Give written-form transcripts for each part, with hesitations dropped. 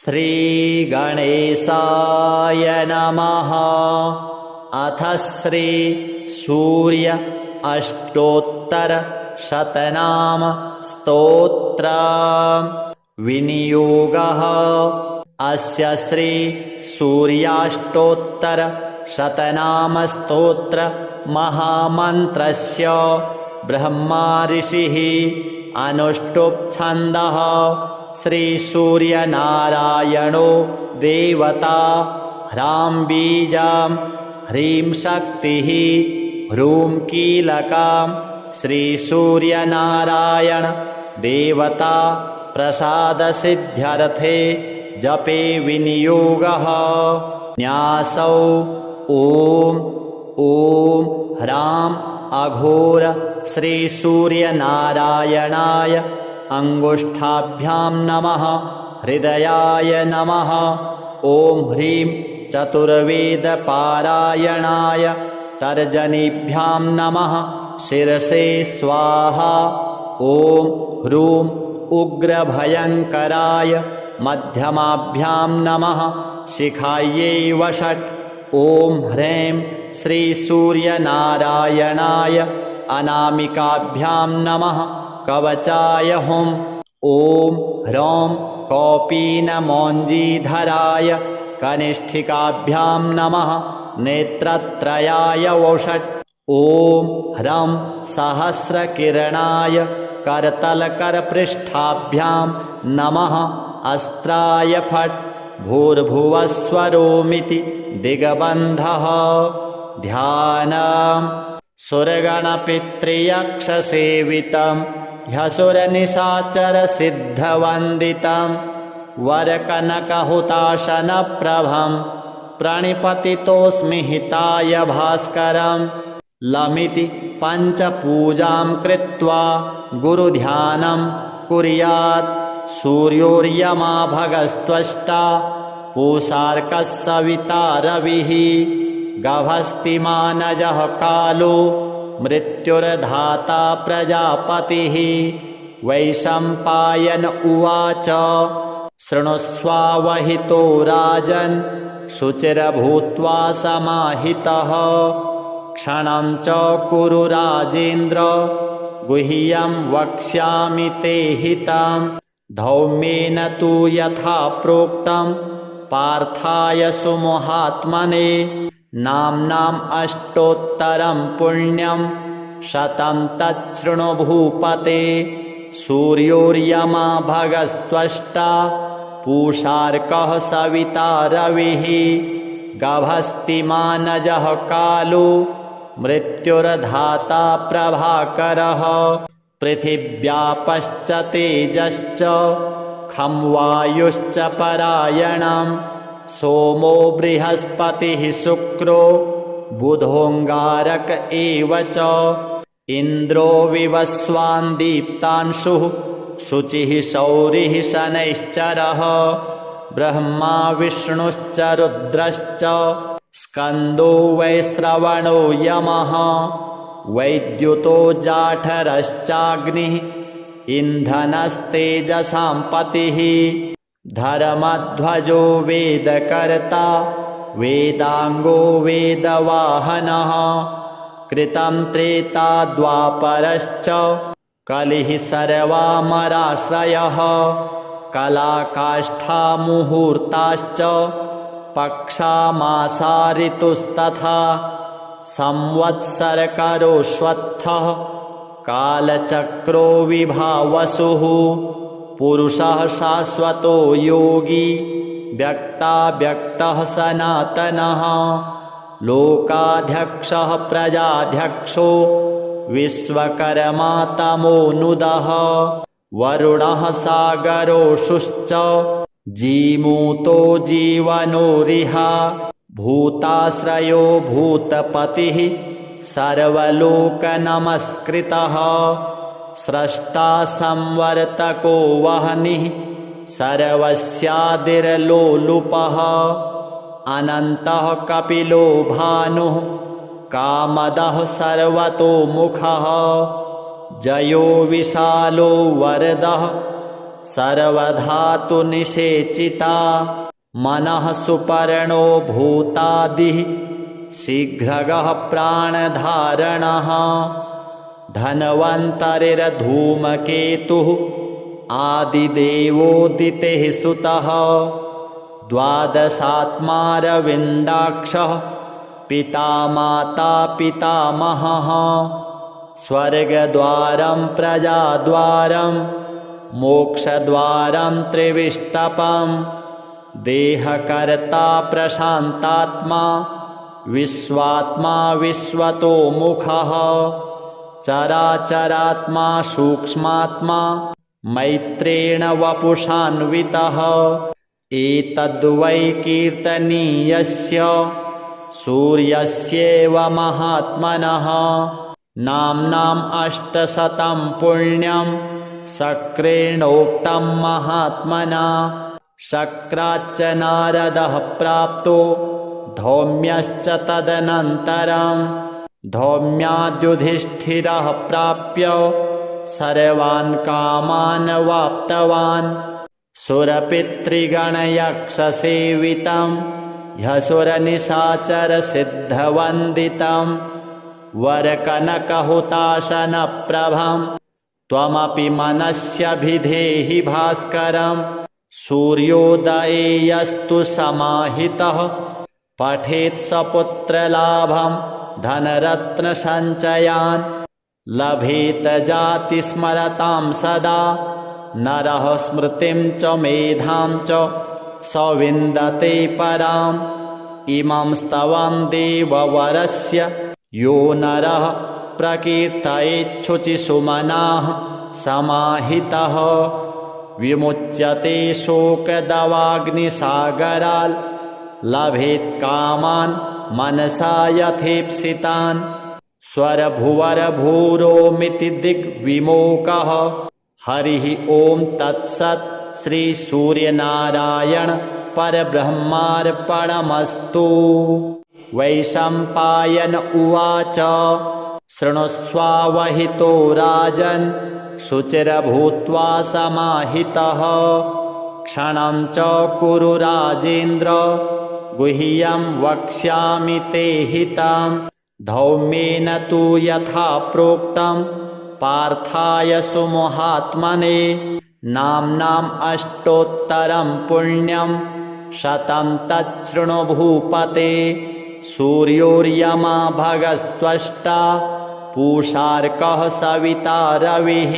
श्रीगणेशाय नमः। अथ श्री सूर्य अष्टोत्तर शतनाम स्तोत्र विनियोगः। अस्य श्री सूर्याष्टोत्तर शतनाम स्तोत्र महामन्त्रस्य ब्रह्मा ऋषिः अनुष्टुप् छन्दः। श्री सूर्यनारायणो देवता। ह्रां बीजं ह्रीं शक्तिः ह्रूं कीलकं। श्री सूर्यनारायण देवता प्रसादसिद्ध्यर्थे जपे विनियोगः। न्यासौ ॐ ह्रां अघोर श्री सूर्यनारायणाय अंगुष्ठाभ्यां नमः। हृदयाय नमः। ॐ ह्रीं चतुर्वेदपारायणाय तर्जनीभ्यां नमः। शिरसे स्वाहा। ॐ ह्रूं उग्रभयङ्कराय मध्यमाभ्यां नमः। शिखायै वषट्। ॐ ह्रीं श्री सूर्यनारायणाय अनामिकाभ्यां नमः। कवचाय हुं। ॐ ह्रौं कौपीनमौञ्जीधराय कनिष्ठिकाभ्यां नमः। नेत्रत्रयाय वषट्। ॐ ह्रं सहस्रकिरणाय करतलकरपृष्ठाभ्यां नमः। अस्त्राय फट्। भूर्भुवस्वरोमिति दिग्बन्धः। ध्यानम् सुरगणपितृयक्षसेवितं ह्यसुरनिशाचरसिद्धवन्दितं वरकनकहुताशनप्रभं प्रणिपतितोऽस्मि हिताय भास्करं। लमिति पञ्चपूजां कृत्वा गुरुध्यानं कुर्यात्। सूर्योर्यमा भगस्त्वष्टा पूषार्कः सविता रविः। गभस्तिमानजः कालो मृत्युर्धाता प्रजापतिः। वैशम्पायन उवाच शृणुष्वावहितो राजन् शुचिर्भूत्वा समाहितः। क्षणं च कुरु राजेन्द्र गुह्यं वक्ष्यामि ते हितं। धौम्येन तु यथा प्रोक्तं पार्थाय सुमहात्मने। नाम्नाम् अष्टोत्तरं पुण्यं शतं तच्छृणु भूपते। सूर्योर्यमा भगस्त्वष्टा पूषार्कः सविता रविः। गभस्तिमानजः कालो मृत्युर्धाता प्रभाकरः। पृथिव्यापश्च तेजश्च खं वायुश्च परायणं। सोमो बृहस्पतिः शुक्रो बुधोऽङ्गारक एव च। इन्द्रो विवस्वान् दीप्तांशुः शुचिः शौरिः शनैश्चरः। ब्रह्मा विष्णुश्च रुद्रश्च स्कन्दो वैश्रवणो यमः। वैद्युतो जाठरश्चाग्निः इन्धनस्तेजसां पतिः। धर्मध्वजो वेदकर्ता वेदाङ्गो वेदवाहनः। कृतं त्रेता द्वापरश्च कलिः सर्वामराश्रयः। कलाकाष्ठा मुहूर्ताश्च पक्षा मासा ऋतुस्तथा। संवत्सरकरोऽश्वत्थः कालचक्रो विभावसुः। पुरुषः शाश्वतो योगी व्यक्ताव्यक्तः सनातनः। लोकाध्यक्षः प्रजाध्यक्षो विश्वकर्मा तमोनुदः। वरुणः सागरोषुश्च जीमूतो जीवनोरिह। भूताश्रयो भूतपतिः सर्वलोकनमस्कृतः। स्रष्टा संवर्तको वह्निः सर्वस्यादिर्लोलुपः। अनन्तः कपिलो भानुः कामदः सर्वतोमुखः। जयो विशालो वरदः सर्वधातुनिषेचिता मनः सुपर्णो भूतादिः शीघ्रगः प्राणधारणः धन्वन्तरिर्धूमकेतुः आदिदेवोदितेः सुतः द्वादशात्मारविन्दाक्षः पिता माता पितामहः स्वर्गद्वारं प्रजाद्वारं मोक्षद्वारं त्रिविष्टपं देहकर्ता प्रशान्तात्मा विश्वात्मा विश्वतोमुखः चराचरात्मा सूक्ष्मात्मा मैत्रेण वपुषान्वितः एतद्वै कीर्तनीयस्य सूर्यस्येव महात्मनः नाम्नाम् 800 पुण्यं शक्रेणोक्तं महात्मना शक्राच्च नारदः प्राप्तो धौम्यश्च तदनन्तरं धौम्याद्युधिष्ठिरः प्राप्य सर्वान् कामान् वाप्तवान् सुरपितृगणयक्षसेवितं ह्यसुरनिशाचरसिद्धवन्दितं वरकनकहुताशनप्रभं त्वमपि मनस्यभिधेहि भास्करं सूर्योदये यस्तु समाहितः पठेत् सपुत्रलाभं धनरत्नसञ्चयान् लभेत जातिस्मरतां सदा नरः स्मृतिं च मेधां च स विन्दते पराम् इमं स्तवं देववरस्य यो नरः प्रकीर्तयेच्छुचिसुमनाः समाहितः विमुच्यते शोकदवाग्निसागराल् लभेत् कामान् मनसा यथेप्सितान् स्वरभुवरभूरोमिति दिग्विमोकः हरिः ॐ तत्सत् श्री सूर्यनारायण परब्रह्मार्पणमस्तु। वैशम्पायन उवाच शृणुष्वावहितो राजन् शुचिर्भूत्वा समाहितः क्षणं च कुरु राजेन्द्र गुह्यं वक्ष्यामि ते हितं धौम्येन तु यथा प्रोक्तं पार्थाय सुमहात्मने नाम्नाम् 800 पुण्यं 100 तच्छृणु भूपते सूर्योर्यमा भगस्त्वष्टा पूषार्कः सविता रविः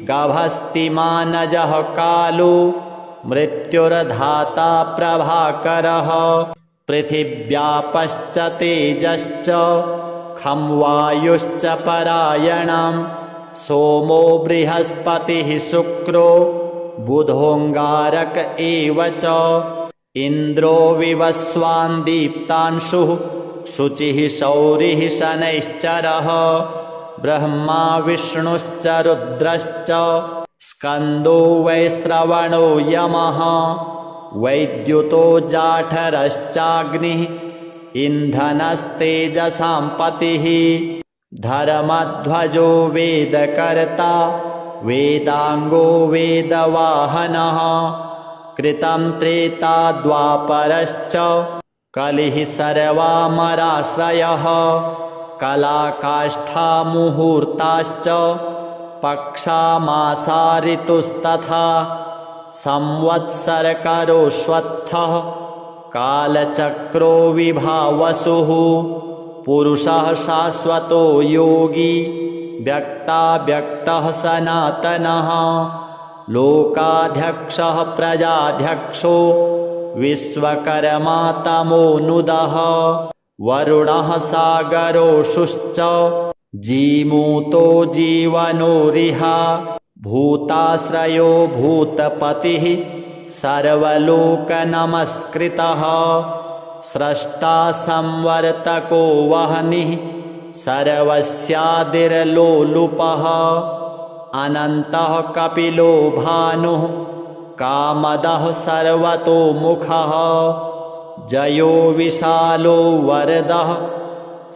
गभस्तिमानजः कालो मृत्युर्धाता प्रभाकरः पृथिव्यापश्च तेजश्च खं वायुश्च परायणं सोमो बृहस्पतिः शुक्रो बुधोऽङ्गारक एव च इन्द्रो विवस्वान् दीप्तांशुः शुचिः शौरिः शनैश्चरः ब्रह्मा विष्णुश्च रुद्रश्च स्कन्दो वैश्रवणो यमः वैद्युतो जाठरश्चाग्निः इन्धनस्तेजसां पतिः धर्मध्वजो वेदकर्ता वेदाङ्गो वेदवाहनः कृतं त्रेता द्वापरश्च कलिः सर्वामराश्रयः कलाकाष्ठा मुहूर्ताश्च पक्षामासा ऋतुस्तथा संवत्सरकरोऽश्वत्थः कालचक्रो विभावसुः पुरुषः शाश्वतो योगी व्यक्ताव्यक्तः सनातनः लोकाध्यक्षः प्रजाध्यक्षो विश्वकर्मा तमोनुदः वरुणः सागरोषुश्च जीमूतो जीवनोरिह भूताश्रयो भूतपतिः सर्वलोकनमस्कृतः स्रष्टा संवर्तको वह्निः सर्वस्यादिर्लोलुपः अनन्तः कपिलो भानुः कामदः सर्वतोमुखः जयो विशालो वरदः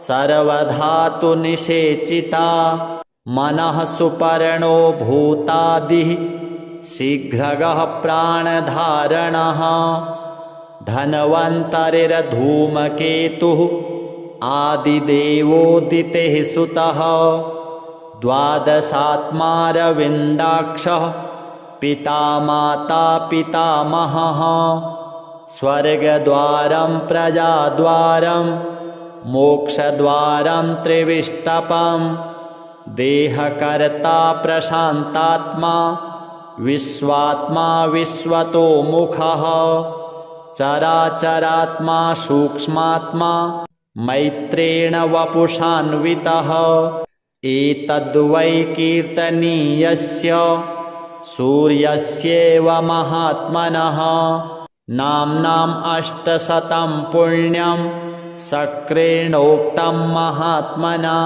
सर्वधातुनिषेचिता मनः सुपर्णो भूतादिः शीघ्रगः प्राणधारणः धन्वन्तरिर्धूमकेतुः आदिदेवोदितेः सुतः द्वादशात्मारविन्दाक्षः पिता माता पितामहः स्वर्गद्वारं प्रजाद्वारं मोक्षद्वारं त्रिविष्टपं देहकर्ता प्रशान्तात्मा विश्वात्मा विश्वतोमुखः चराचरात्मा सूक्ष्मात्मा मैत्रेण वपुषान्वितः एतद्वै कीर्तनीयस्य सूर्यस्येव महात्मनः नाम्नाम् 800 पुण्यं शक्रेणोक्तं महात्मना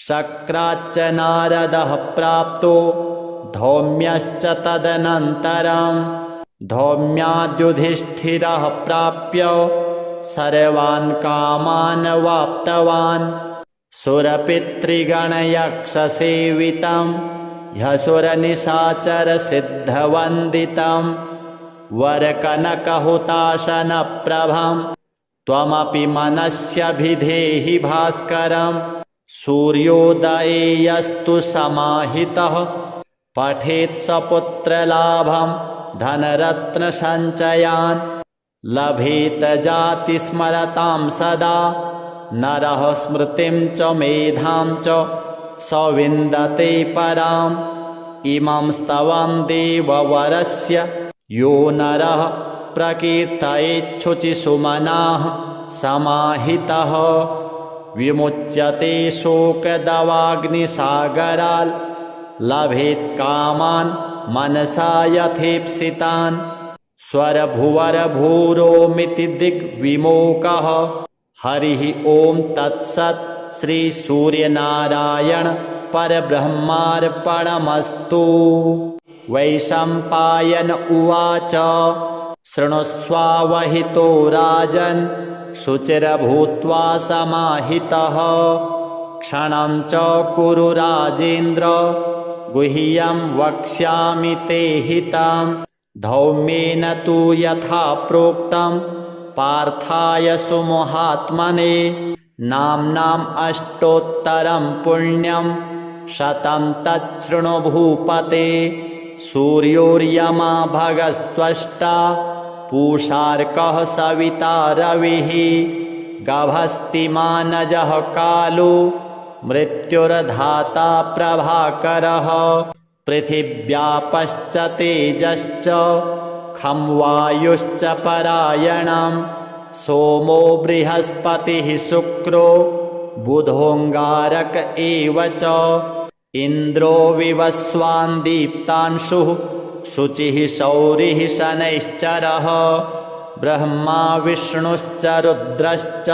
शक्राच्च नारदः प्राप्तो धौम्यश्च तदनन्तरं धौम्याद्युधिष्ठिरः प्राप्य सर्वान् कामान् वाप्तवान् सुरपितृगणयक्षसेवितं ह्यसुरनिशाचरसिद्धवन्दितं वरकनकहुताशनप्रभं त्वमपि मनस्यभिधेहि भास्करं सूर्योदये यस्तु समाहितः पठेत् सपुत्रलाभं धनरत्नसञ्चयान् लभेत जातिस्मरतां सदा नरः स्मृतिं च मेधां च स विन्दते पराम् इमं स्तवं देववरस्य यो नरः प्रकीर्तयेच्छुचिसुमनाः समाहितः विमुच्यते शोकदवाग्निसागराल् लभेत् कामान् मनसा यथेप्सितान् स्वरभुवरभूरोमिति दिग्विमोकः हरिः ॐ तत्सत् श्री सूर्यनारायण परब्रह्मार्पणमस्तु। वैशम्पायन उवाच शृणुष्वावहितो राजन् शुचिर्भूत्वा समाहितः क्षणं च कुरु राजेन्द्र गुह्यं वक्ष्यामि ते हितं धौम्येन तु यथा प्रोक्तं पार्थाय सुमहात्मने नाम्नाम् 800 पुण्यं 100 तच्छृणु भूपते सूर्योर्यमा भगस्त्वष्टा पूषार्कः सविता रविः गभस्तिमानजः कालो मृत्युर्धाता प्रभाकरः पृथिव्यापश्च तेजश्च खं वायुश्च परायणं सोमो बृहस्पतिः शुक्रो बुधोऽङ्गारक एव च इन्द्रो विवस्वान् दीप्तांशुः शुचिः शौरिः शनैश्चरः ब्रह्मा विष्णुश्च रुद्रश्च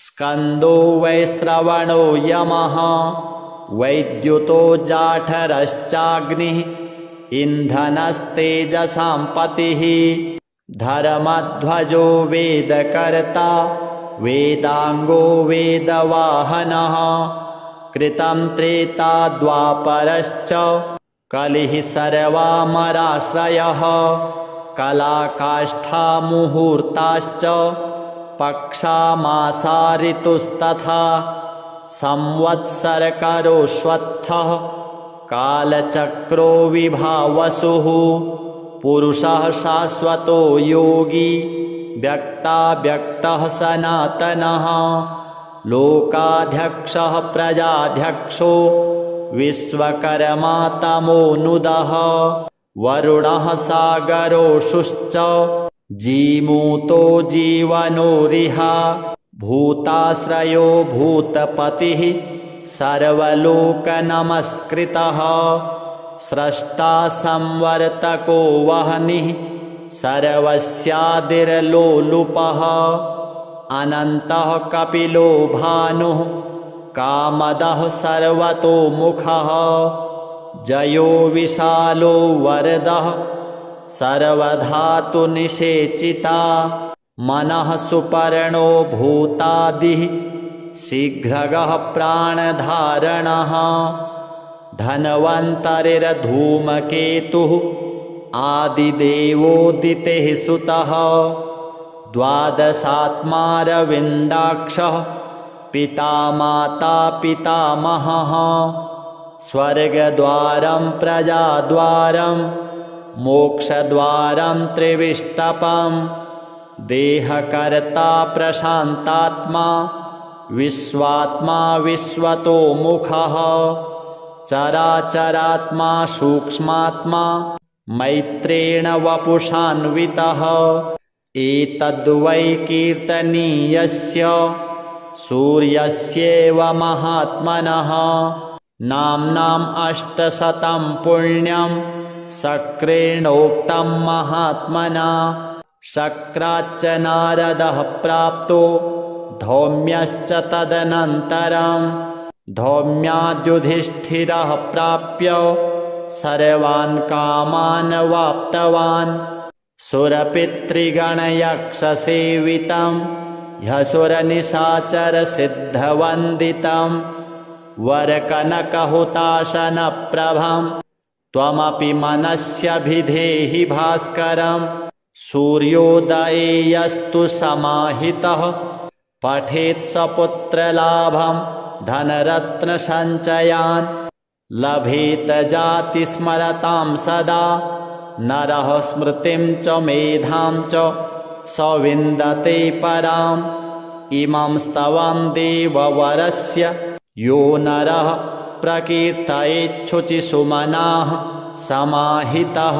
स्कन्दो वैश्रवणो यमः वैद्युतो जाठरश्चाग्निः इन्धनस्तेजसां पतिः धर्मध्वजो वेदकर्ता वेदाङ्गो वेदवाहनः कृतं त्रेता द्वापरश्च कलिः सर्वामराश्रयः कलाकाष्ठा मुहूर्ताश्च पक्षा मासा ऋतुस्तथा संवत्सरकरोऽश्वत्थः कालचक्रो विभावसुः पुरुषः शाश्वतो योगी व्यक्ताव्यक्तः सनातनः लोकाध्यक्षः प्रजाध्यक्षो विश्वकर्मा तमोनुदः वरुणः सागरोषुश्च जीमूतो जीवनोरिह भूताश्रयो भूतपतिः सर्वलोकनमस्कृतः स्रष्टा संवर्तको वह्निः सर्वस्यादिर्लोलुपः अनन्तः कपिलो भानुः कामदः सर्वतोमुखः जयो विशालो वरदः सर्वधातुनिषेचिता मनः सुपर्णो भूतादिः शीघ्रगः प्राणधारणः धन्वन्तरिर्धूमकेतुः आदिदेवोदितेः सुतः द्वादशात्मारविन्दाक्षः पिता माता पितामहः स्वर्गद्वारं प्रजाद्वारं मोक्षद्वारं त्रिविष्टपं देहकर्ता प्रशान्तात्मा विश्वात्मा विश्वतोमुखः चराचरात्मा सूक्ष्मात्मा मैत्रेण वपुषान्वितः एतद्वै कीर्तनीयस्य सूर्यस्येव महात्मनः नाम्नाम् 800 पुण्यं शक्रेणोक्तं महात्मना शक्राच्च नारदः प्राप्तो धौम्यश्च तदनन्तरं धौम्याद्युधिष्ठिरः प्राप्य सर्वान् कामान् वाप्तवान् सुरपितृगणयक्षसेवितं ह्यसुरनिशाचरसिद्धवन्दितं वरकनकहुताशनप्रभं त्वमपि मनस्यभिधेहि भास्करं सूर्योदये यस्तु समाहितः पठेत् सपुत्रलाभं धनरत्नसञ्चयान् लभेत जातिस्मरतां सदा नरः स्मृतिं च मेधां च स विन्दते पराम् इमं स्तवं देववरस्य यो नरः प्रकीर्तयेच्छुचिसुमनाः समाहितः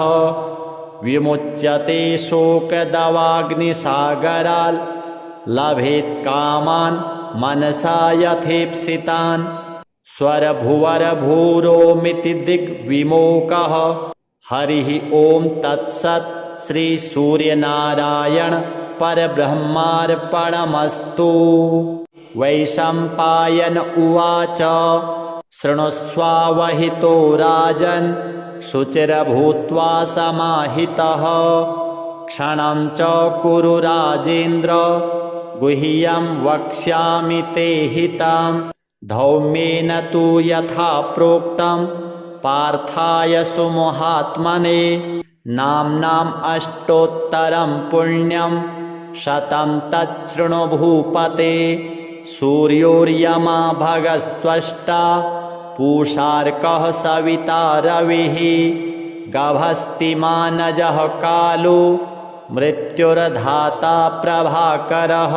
विमुच्यते शोकदवाग्निसागराल् लभेत् कामान् मनसा यथेप्सितान् स्वरभुवरभूरोमिति दिग्विमोकः हरिः ॐ तत्सत् श्रीसूर्यनारायण परब्रह्मार्पणमस्तु। वैशम्पायन उवाच शृणुष्वावहितो राजन् शुचिर्भूत्वा समाहितः क्षणं च कुरु राजेन्द्र गुह्यं वक्ष्यामि ते हितं धौम्येन तु यथा प्रोक्तं पार्थाय सुमहात्मने नाम्नाम् 800 पुण्यं 100 तच्छृणु भूपते सूर्योर्यमा भगस्त्वष्टा पूषार्कः सविता रविः गभस्तिमानजः कालो मृत्युर्धाता प्रभाकरः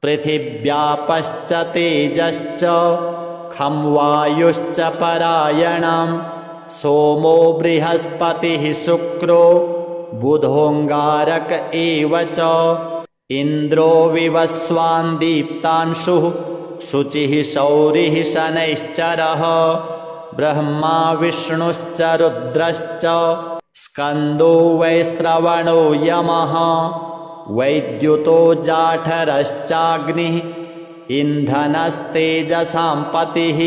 पृथिव्यापश्च तेजश्च खं वायुश्च परायणं सोमो बृहस्पतिः शुक्रो बुधोऽङ्गारक एव च इन्द्रो विवस्वान् दीप्तांशुः शुचिः शौरिः शनैश्चरः ब्रह्मा विष्णुश्च रुद्रश्च स्कन्दो वैश्रवणो यमः वैद्युतो जाठरश्चाग्निः इन्धनस्तेजसां पतिः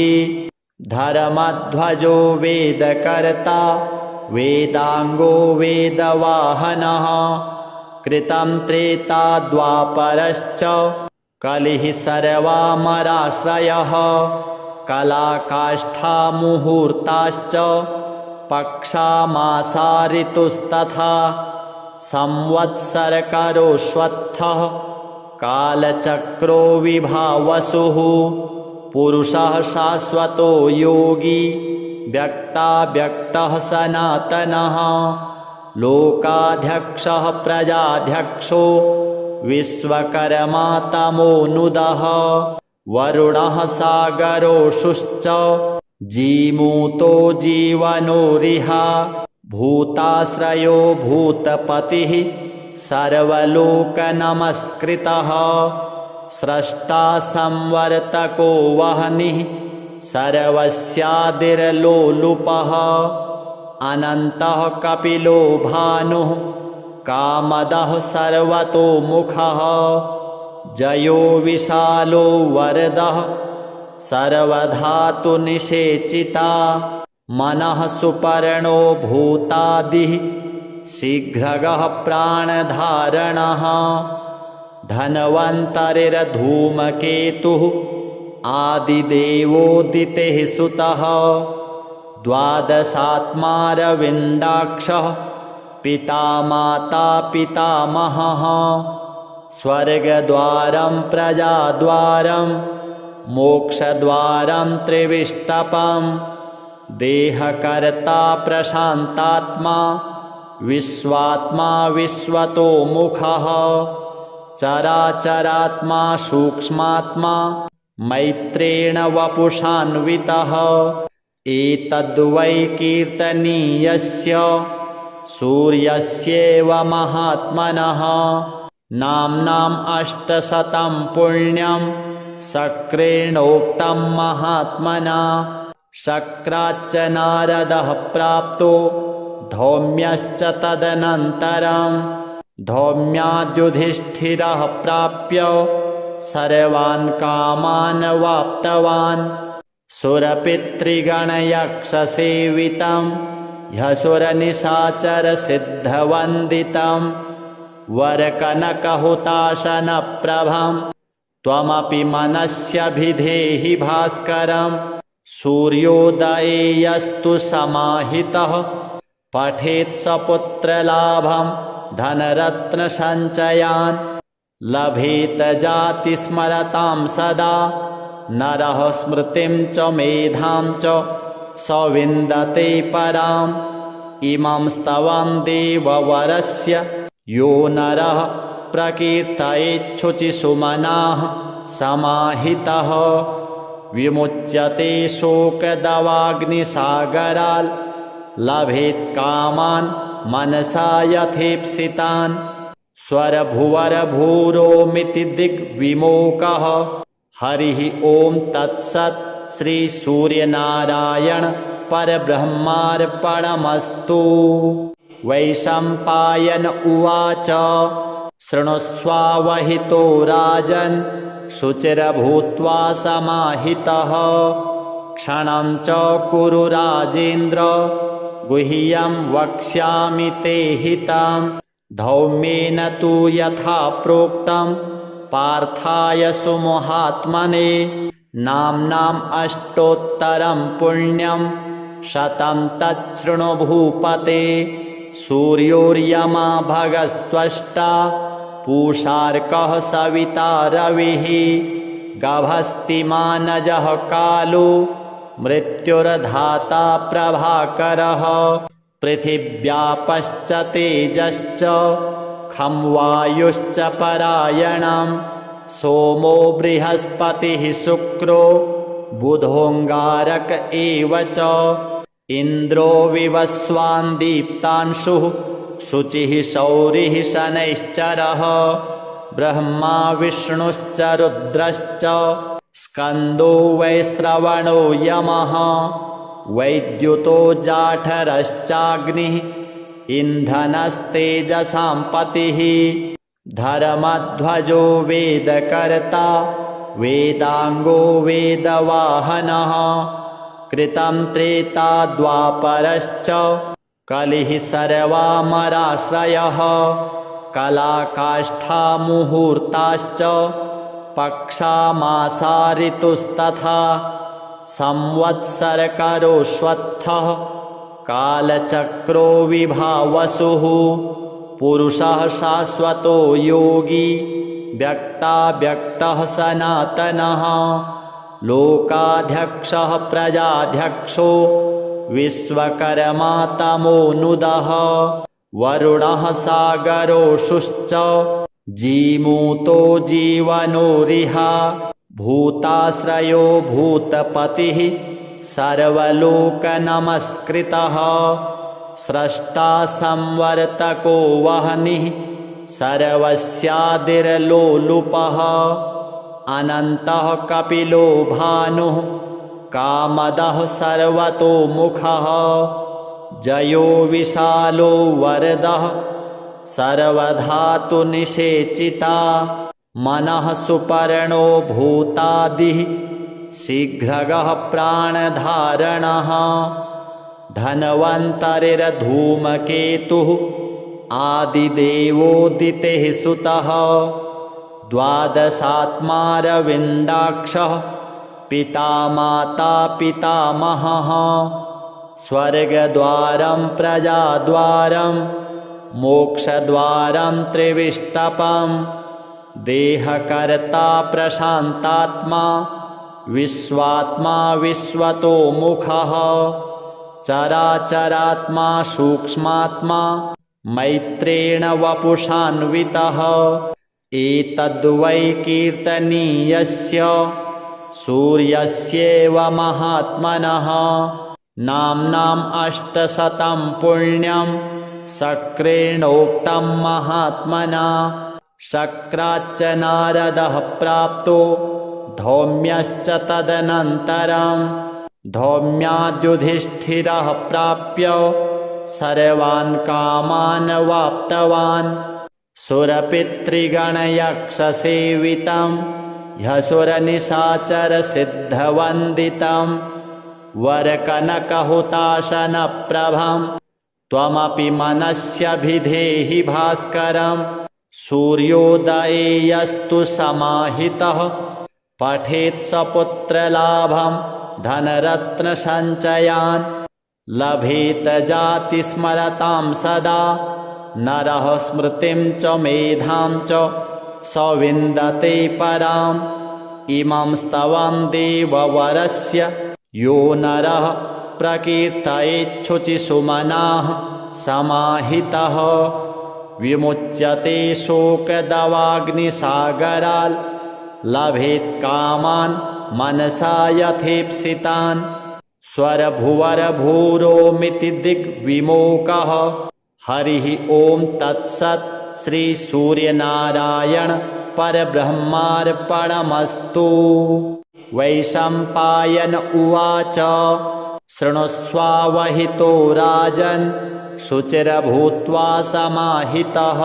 धर्मध्वजो वेदकर्ता वेदाङ्गो वेदवाहनः कृतं त्रेता द्वापरश्च कलिः सर्वामराश्रयः कलाकाष्ठा मुहूर्ताश्च पक्षा मासा ऋतुस्तथा संवत्सरकरोऽश्वत्थः कालचक्रो विभावसुः पुरुषः शाश्वतो योगी व्यक्ताव्यक्तः सनातनः लोकाध्यक्षः प्रजाध्यक्षो विश्वकर्मा तमोनुदः वरुणः सागरोषुश्च जीमूतो जीवनोरिह भूताश्रयो भूतपतिः सर्वलोकनमस्कृतः स्रष्टा संवर्तको वह्निः सर्वस्यादिर्लोलुपः अनन्तः कपिलो भानुः कामदः सर्वतोमुखः जयो विशालो वरदः सर्वधातुनिषेचिता मनः सुपर्णो भूतादिः शीघ्रगः प्राणधारणः धन्वन्तरिर्धूमकेतुः आदिदेवोदितेः सुतः द्वादशात्मारविन्दाक्षः पिता माता पितामहः स्वर्गद्वारं प्रजाद्वारं मोक्षद्वारं त्रिविष्टपं देहकर्ता प्रशान्तात्मा विश्वात्मा विश्वतोमुखः चराचरात्मा सूक्ष्मात्मा मैत्रेण वपुषान्वितः एतद्वै कीर्तनीयस्य सूर्यस्येव महात्मनः नाम्नाम् 800 पुण्यं शक्रेणोक्तं महात्मना शक्राच्च नारदः प्राप्तो धौम्यश्च तदनन्तरं धौम्याद्युधिष्ठिरः प्राप्य सर्वान् कामान् वाप्तवान् सुरपितृगणयक्षसेवितं ह्यसुरनिशाचरसिद्धवन्दितं वरकनकहुताशनप्रभं त्वमपि मनस्यभिधेहि भास्करं सूर्योदये यस्तु समाहितः पठेत् सपुत्रलाभं धनरत्नसञ्चयान् लभेत जातिस्मरतां सदा नरः स्मृतिं च मेधां च स विन्दते पराम् इमं स्तवं देववरस्य यो नरः प्रकीर्तयेच्छुचिसुमनाः समाहितः विमुच्यते शोकदवाग्निसागराल् लभेत् कामान् मनसा यथेप्सितान् स्वरभुवरभूरोमिति दिग्विमोकः हरिः ॐ तत्सत् श्रीसूर्यनारायण परब्रह्मार्पणमस्तु। वैशम्पायन उवाच शृणुष्वावहितो राजन् शुचिर्भूत्वा समाहितः क्षणं च कुरु राजेन्द्र गुह्यं वक्ष्यामि ते हितं धौम्येन तु यथा प्रोक्तं पार्थाय सुमहात्मने नाम्नाम् 800 पुण्यं 100 तच्छृणु भूपते सूर्योर्यमा भगस्त्वष्टा पूषार्कः सविता रविः गभस्तिमानजः कालो मृत्युर्धाता प्रभाकरः पृथिव्यापश्च तेजश्च खं वायुश्च परायणं सोमो बृहस्पतिः शुक्रो बुधोऽङ्गारक एव च इन्द्रो विवस्वान् दीप्तांशुः शुचिः शौरिः शनैश्चरः ब्रह्मा विष्णुश्च रुद्रश्च स्कन्दो वैश्रवणो यमः वैद्युतो जाठरश्चाग्निः इन्धनस्तेजसां पतिः धर्मध्वजो वेदकर्ता वेदाङ्गो वेदवाहनः कृतं त्रेता द्वापरश्च कलिः सर्वामराश्रयः कलाकाष्ठा मुहूर्ताश्च पक्षा मासा ऋतुस्तथा संवत्सरकरोऽश्वत्थः कालचक्रो विभावसुः पुरुषः शाश्वतो योगी व्यक्ताव्यक्तः सनातनः लोकाध्यक्षः प्रजाध्यक्षो विश्वकर्मा तमोनुदः वरुणः सागरोषुश्च जीमूतो जीवनोरिह भूताश्रयो भूतपतिः सर्वलोकनमस्कृतः स्रष्टा संवर्तको वह्निः सर्वस्यादिर्लोलुपः अनन्तः कपिलो भानुः कामदः सर्वतोमुखः जयो विशालो वरदः सर्वधातुनिषेचिता मनः सुपर्णो भूतादिः शीघ्रगः प्राणधारणः धन्वन्तरिर्धूमकेतुः आदिदेवोदितेः सुतः द्वादशात्मारविन्दाक्षः पिता माता पितामहः स्वर्गद्वारं प्रजाद्वारं मोक्षद्वारं त्रिविष्टपं देहकर्ता प्रशान्तात्मा विश्वात्मा विश्वतोमुखः चराचरात्मा सूक्ष्मात्मा मैत्रेण वपुषान्वितः एतद्वै कीर्तनीयस्य सूर्यस्येव महात्मनः नाम्नाम् 800 पुण्यं शक्रेणोक्तं महात्मना शक्राच्च नारदः प्राप्तो धौम्यश्च तदनन्तरं धौम्याद्युधिष्ठिरः प्राप्य सर्वान् कामान् वाप्तवान् सुरपितृगणयक्षसेवितं ह्यसुरनिशाचरसिद्धवन्दितं वरकनकहुताशनप्रभं त्वमपि मनस्यभिधेहि भास्करं सूर्योदये यस्तु समाहितः पठेत् स पुत्रलाभं धनरत्नसञ्चयान् लभेत जातिस्मरतां सदा नरः स्मृतिं च मेधां च स विन्दते पराम् इमं स्तवं देववरस्य यो नरः प्रकीर्तयेच्छुचिसुमनाः समाहितः विमुच्यते शोकदवाग्निसागराल् लभेत् कामान् मनसा यथेप्सितान् स्वरभुवरभूरोमिति दिग्विमोकः हरिः ॐ तत्सत् श्री सूर्यनारायण परब्रह्मार्पणमस्तु। वैशम्पायन उवाच शृणुष्वावहितो राजन् शुचिर्भूत्वा समाहितः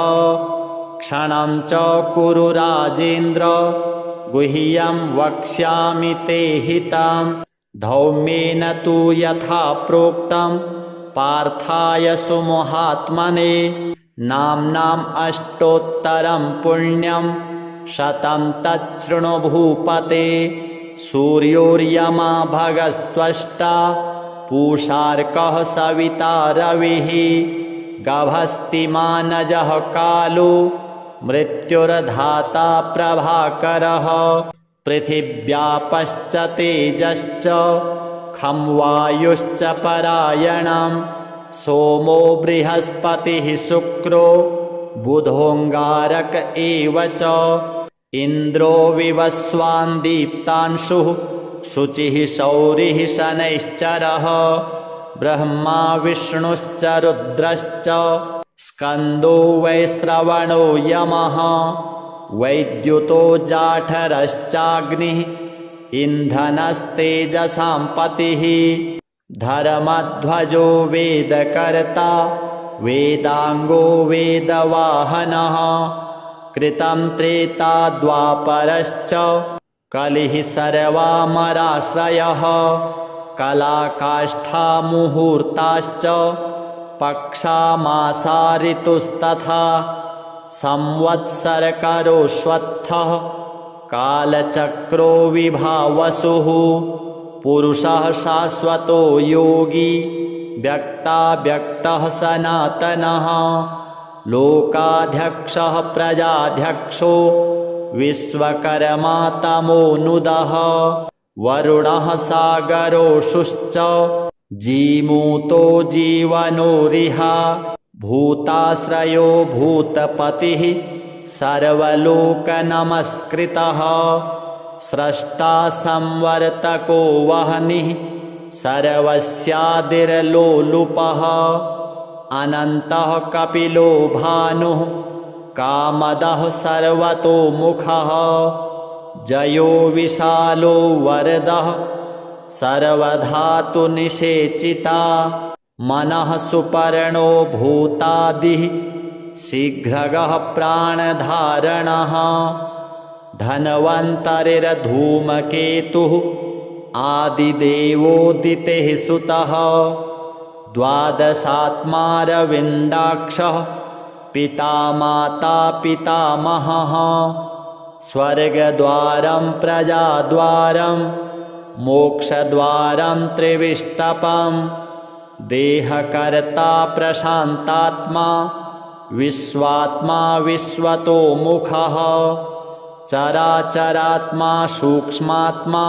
क्षणं च कुरु राजेन्द्र गुह्यं वक्ष्यामि ते हितं धौम्येन तु यथा प्रोक्तं पार्थाय सुमहात्मने नाम्नाम् 800 पुण्यं 100 तच्छृणु भूपते सूर्योर्यमा भगस्त्वष्टा पूषार्कः सविता रविः गभस्तिमानजः कालो मृत्युर्धाता प्रभाकरः पृथिव्यापश्च तेजश्च खं वायुश्च परायणं सोमो बृहस्पतिः शुक्रो बुधोऽङ्गारक एव च इन्द्रो विवस्वान् दीप्तांशुः शुचिः शौरिः शनैश्चरः ब्रह्मा विष्णुश्च रुद्रश्च स्कन्दो वैश्रवणो यमः वैद्युतो जाठरश्चाग्निः इन्धनस्तेजसां पतिः धर्मध्वजो वेदकर्ता वेदाङ्गो वेदवाहनः कृतं त्रेता द्वापरश्च कलिः सर्वामराश्रयः कलाकाष्ठा मुहूर्ताश्च पक्षा मासा ऋतुस्तथा संवत्सरकरोऽश्वत्थः कालचक्रो विभावसुः पुरुषः शाश्वतो योगी व्यक्ताव्यक्तः सनातनः लोकाध्यक्षः प्रजाध्यक्षो विश्वकर्मा तमोनुदः वरुणः सागरोषुश्च जीमूतो जीवनोरिह भूताश्रयो भूतपतिः सर्वलोकनमस्कृतः स्रष्टा संवर्तको वह्निः सर्वस्यादिर्लोलुपः अनन्तः कपिलो भानुः कामदः सर्वतोमुखः जयो विशालो वरदः सर्वधातुनिषेचिता मनः सुपर्णो भूतादिः शीघ्रगः प्राणधारणः धन्वन्तरिर्धूमकेतुः आदिदेवोदितेः सुतः द्वादशात्मारविन्दाक्षः पिता माता पितामहः स्वर्गद्वारं प्रजाद्वारं मोक्षद्वारं त्रिविष्टपं देहकर्ता प्रशान्तात्मा विश्वात्मा विश्वतो मुखः चराचरात्मा सूक्ष्मात्मा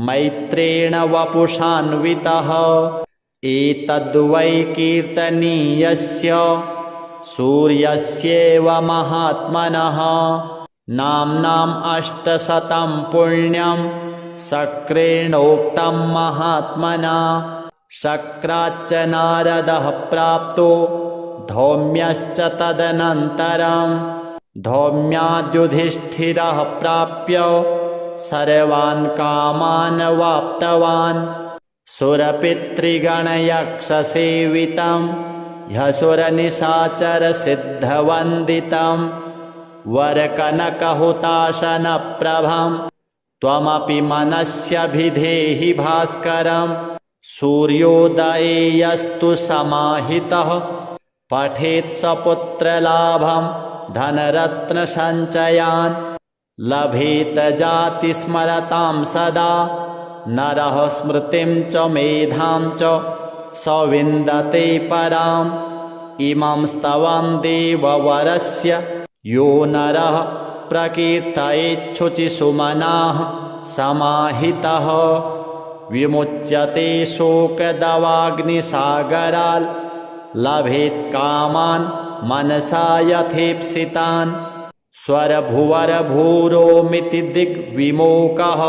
मैत्रेण वपुषान्वितः एतद्वै कीर्तनीयस्य सूर्यस्येव महात्मनः नाम्नाम् 800 पुण्यं शक्रेणोक्तं महात्मना शक्राच्च नारदः प्राप्तो धौम्यश्च तदनन्तरं धौम्याद्युधिष्ठिरः प्राप्य सर्वान् कामान् वाप्तवान् सुरपितृगणयक्षसेवितं ह्यसुरनिशाचरसिद्धवन्दितं वरकनकहुताशनप्रभं त्वमपि मनस्यभिधेहि भास्करं सूर्योदये यस्तु समाहितः पठेत् स पुत्रलाभं धनरत्नसञ्चयान् लभेत जातिस्मरतां सदा नरः स्मृतिं च मेधां च स विन्दते पराम् इमं स्तवं देववरस्य यो नरः प्रकीर्तयेच्छुचिसुमनाः समाहितः विमुच्यते शोकदवाग्निसागराल् लभेत् कामान् मनसा यथेप्सितान् स्वरभुवरभूरोमिति दिग्विमोकः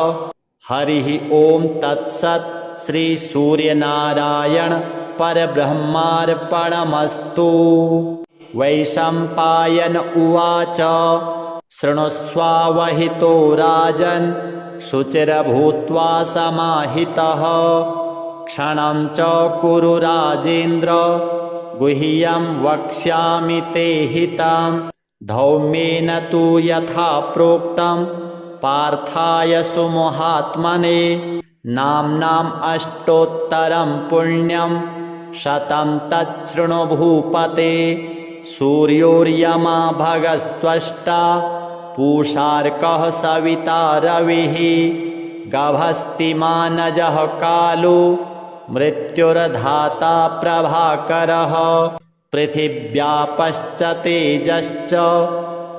हरिः ॐ तत्सत् श्रीसूर्यनारायण परब्रह्मार्पणमस्तु। वैशम्पायन उवाच शृणुष्वावहितो राजन् शुचिर्भूत्वा समाहितः क्षणं च कुरु राजेन्द्र गुह्यं वक्ष्यामि ते हितं धौम्येन तु यथा प्रोक्तं पार्थाय सुमहात्मने नाम्नाम् 800 पुण्यं 100 तच्छृणु भूपते सूर्योर्यमा भगस्त्वष्टा पूषार्कः सविता रविः गभस्तिमानजः कालो मृत्युर्धाता प्रभाकरः पृथिव्यापश्च तेजश्च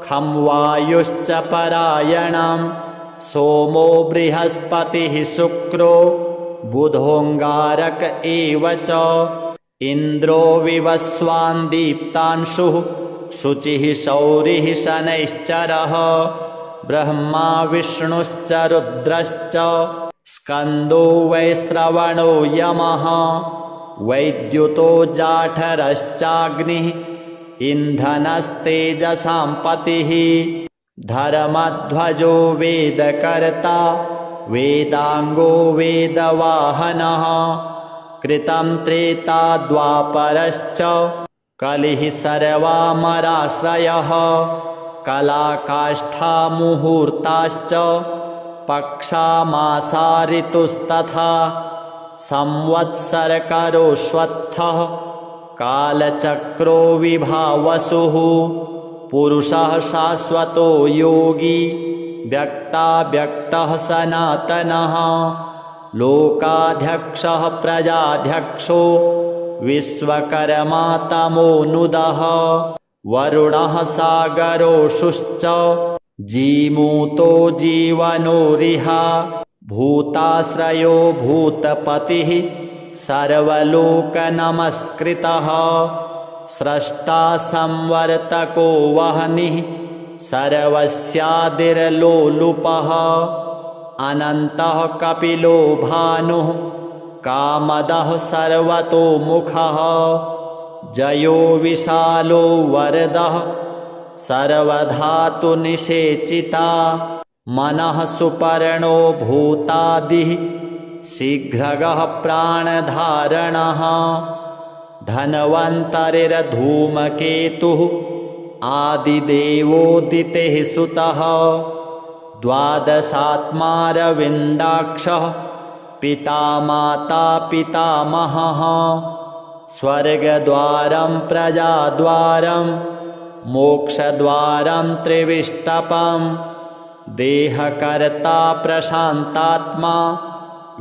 खं वायुश्च परायणं सोमो बृहस्पतिः शुक्रो बुधोऽङ्गारक एव च इन्द्रो विवस्वान् दीप्तांशुः शुचिः शौरिः शनैश्चरः ब्रह्मा विष्णुश्च रुद्रश्च स्कन्दो वैश्रवणो यमः वैद्युतो जाठरश्चाग्निः इन्धनस्तेजसां पतिः धर्मध्वजो वेदकर्ता वेदाङ्गो वेदवाहनः कृतं त्रेता द्वापरश्च कलिः सर्वामराश्रयः कलाकाष्ठा मुहूर्ताश्च पक्षा मासा ऋतुस्तथा संवत्सरकरोऽश्वत्थः कालचक्रो विभावसुः पुरुषः शाश्वतो योगी व्यक्ताव्यक्तः सनातनः लोकाध्यक्षः प्रजाध्यक्षो विश्वकर्मा तमोनुदः वरुणः सागरोषुश्च जीमूतो जीवनोरिह भूताश्रयो भूतपतिः सर्वलोकनमस्कृतः स्रष्टा संवर्तको वह्निः सर्वस्यादिर्लोलुपः अनन्तः कपिलो भानुः कामदः सर्वतोमुखः जयो विशालो वरदः सर्वधातुनिषेचिता मनः सुपर्णो भूतादिः शीघ्रगः प्राणधारणः धन्वन्तरिर्धूमकेतुः आदिदेवोदितेः सुतः द्वादशात्मारविन्दाक्षः पिता माता पितामहः स्वर्गद्वारं प्रजाद्वारं मोक्षद्वारं त्रिविष्टपं देहकर्ता प्रशान्तात्मा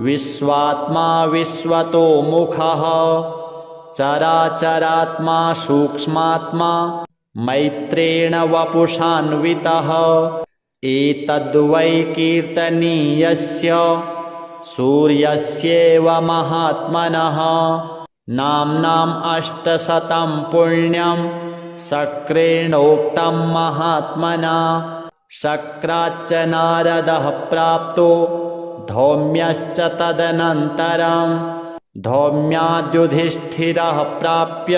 विश्वात्मा विश्वतोमुखः चराचरात्मा सूक्ष्मात्मा मैत्रेण वपुषान्वितः एतद्वै कीर्तनीयस्य सूर्यस्येव महात्मनः नाम्नाम् 800 पुण्यं शक्रेणोक्तं महात्मना शक्राच्च नारदः प्राप्तो धौम्यश्च तदनन्तरं धौम्याद्युधिष्ठिरः प्राप्य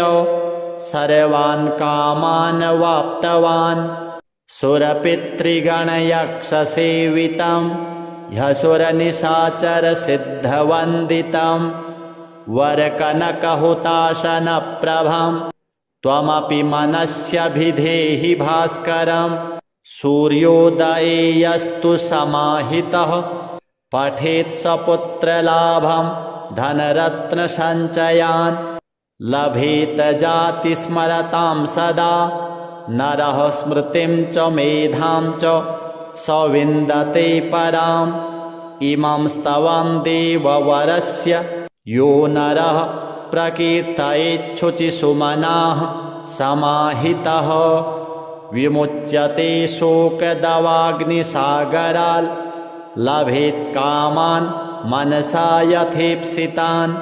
सर्वान् कामान् वाप्तवान् सुरपितृगणयक्षसेवितं ह्यसुरनिशाचरसिद्धवन्दितं वरकनकहुताशनप्रभं त्वमपि मनस्यभिधेहि भास्करं सूर्योदये यस्तु समाहितः पठेत् सपुत्रलाभं धनरत्नसञ्चयान् लभेत जातिस्मरतां सदा नरः स्मृतिं च मेधां च स विन्दते पराम् इमं स्तवं देववरस्य यो नरः प्रकीर्तयेच्छुचिसुमनाः समाहितः विमुच्यते शोकदवाग्निसागराल् लभेत् कामान् मनसा यथेप्सितान्